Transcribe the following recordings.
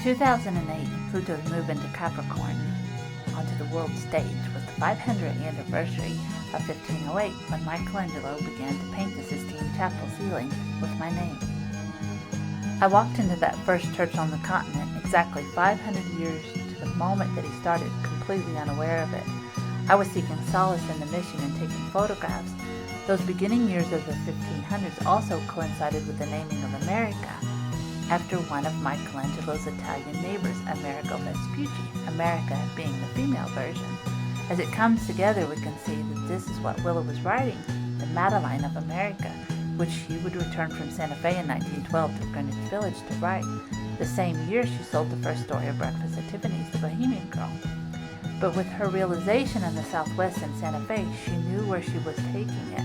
2008, Pluto's move into Capricorn onto the world stage was the 500th anniversary of 1508 when Michelangelo began to paint the Sistine Chapel ceiling with my name. I walked into that first church on the continent exactly 500 years to the moment that he started, completely unaware of it. I was seeking solace in the mission and taking photographs. Those beginning years of the 1500s also coincided with the naming of America, after one of Michelangelo's Italian neighbors, Amerigo Vespucci, America being the female version. As it comes together, we can see that this is what Willa was writing, the Madeline of America, which she would return from Santa Fe in 1912 to Greenwich Village to write. The same year, she sold the first story of Breakfast at Tiffany's, The Bohemian Girl. But with her realization in the Southwest in Santa Fe, she knew where she was taking it.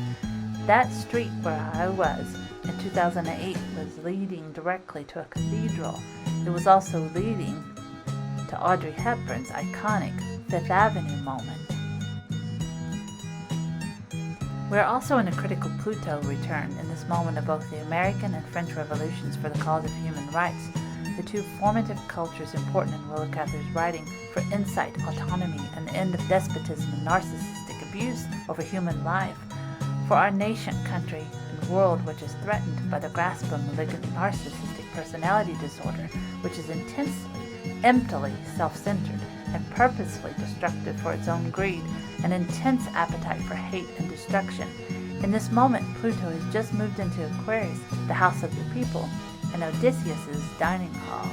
That street where I was in 2008 was leading directly to a cathedral. It was also leading to Audrey Hepburn's iconic Fifth Avenue moment. We are also in a critical Pluto return in this moment of both the American and French revolutions for the cause of human rights, the two formative cultures important in Willa Cather's writing for insight, autonomy, and the end of despotism and narcissistic abuse over human life, for our nation, country, and world which is threatened by the grasp of malignant narcissistic personality disorder, which is intensely, emptily self-centered and purposefully destructive for its own greed, an intense appetite for hate and destruction. In this moment, Pluto has just moved into Aquarius, the house of the people, and Odysseus's dining hall.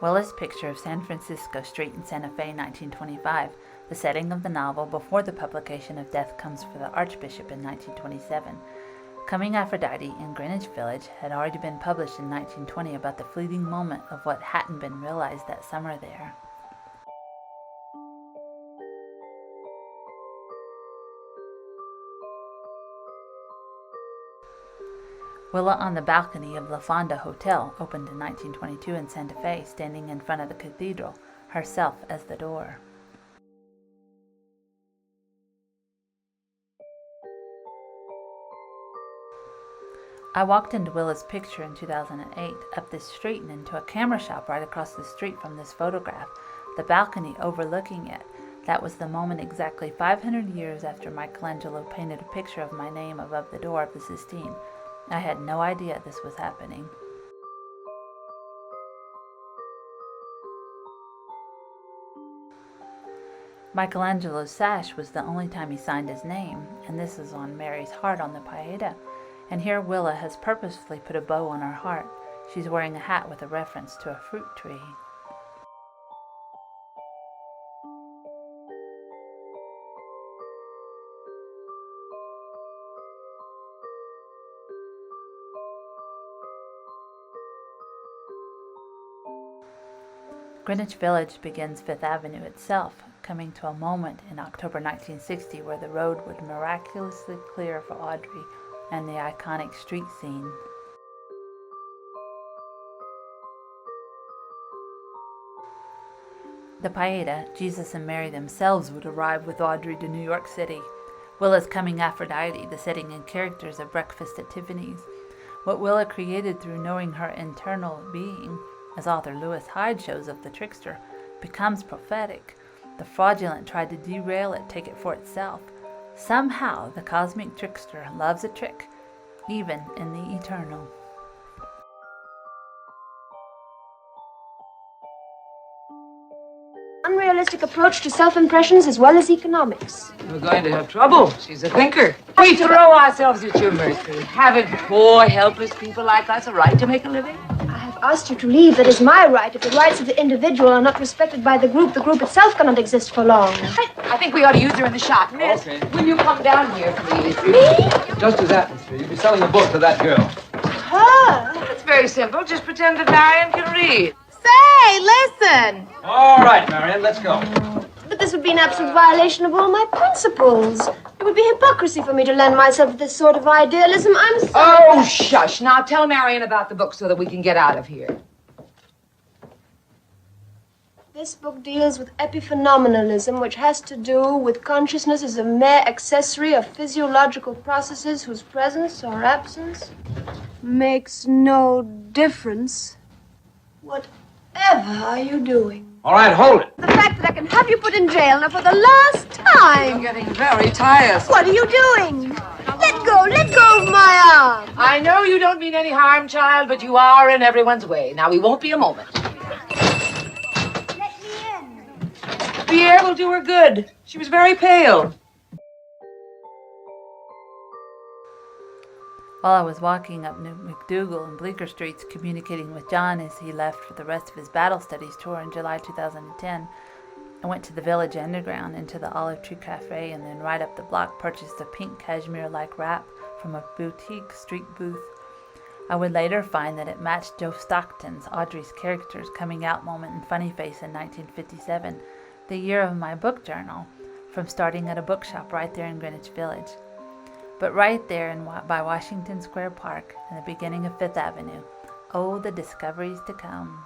Willa's picture of San Francisco Street in Santa Fe, 1925, the setting of the novel before the publication of Death Comes for the Archbishop in 1927. Coming Aphrodite in Greenwich Village had already been published in 1920 about the fleeting moment of what hadn't been realized that summer there. Willa on the balcony of La Fonda Hotel, opened in 1922 in Santa Fe, standing in front of the cathedral, herself as the door. I walked into Willa's picture in 2008, up this street and into a camera shop right across the street from this photograph, the balcony overlooking it. That was the moment exactly 500 years after Michelangelo painted a picture of my name above the door of the Sistine. I had no idea this was happening. Michelangelo's sash was the only time he signed his name, and this is on Mary's heart on the Pieta. And here Willa has purposefully put a bow on her heart. She's wearing a hat with a reference to a fruit tree. Greenwich Village begins Fifth Avenue itself, coming to a moment in October 1960 where the road would miraculously clear for Audrey and the iconic street scene. The Pieta, Jesus and Mary themselves would arrive with Audrey to New York City. Willa's Coming Aphrodite, the setting and characters of Breakfast at Tiffany's. What Willa created through knowing her internal being, as author Lewis Hyde shows of The Trickster, becomes prophetic. The fraudulent tried to derail it, take it for itself. Somehow the cosmic trickster loves a trick, even in the eternal. Unrealistic approach to self-impressions as well as economics. We're going to have trouble. She's a thinker. We throw ourselves at your mercy. Haven't poor, helpless people like us a right to make a living? I have asked you to leave. That is my right. If the rights of the individual are not respected by the group itself cannot exist for long. I think we ought to use her in the shop. Miss, Okay. will you come down here, please? Me? Just as that, mister. You'll be selling a book to that girl. Her? It's very simple. Just pretend that Marion can read. Say, listen. All right, Marion, let's go. But this would be an absolute violation of all my principles. It would be hypocrisy for me to lend myself to this sort of idealism. I'm sorry. Oh, shush. Now tell Marion about the book so that we can get out of here. This book deals with epiphenomenalism, which has to do with consciousness as a mere accessory of physiological processes whose presence or absence makes no difference. Whatever are you doing? All right, hold it. The fact that I can have you put in jail now for the last time. You're getting very tiresome. What are you doing? Let go of my arm. I know you don't mean any harm, child, but you are in everyone's way. Now, we won't be a moment. Let me in. The air will do her good. She was very pale. While I was walking up New McDougal and Bleecker Streets communicating with John as he left for the rest of his Battle Studies tour in July 2010, I went to the Village Underground into the Olive Tree Cafe and then right up the block purchased a pink cashmere-like wrap from a boutique street booth. I would later find that it matched Joe Stockton's Audrey's Characters Coming Out moment in Funny Face in 1957, the year of my book journal, from starting at a bookshop right there in Greenwich Village. But right there by Washington Square Park, in the beginning of Fifth Avenue, oh, the discoveries to come.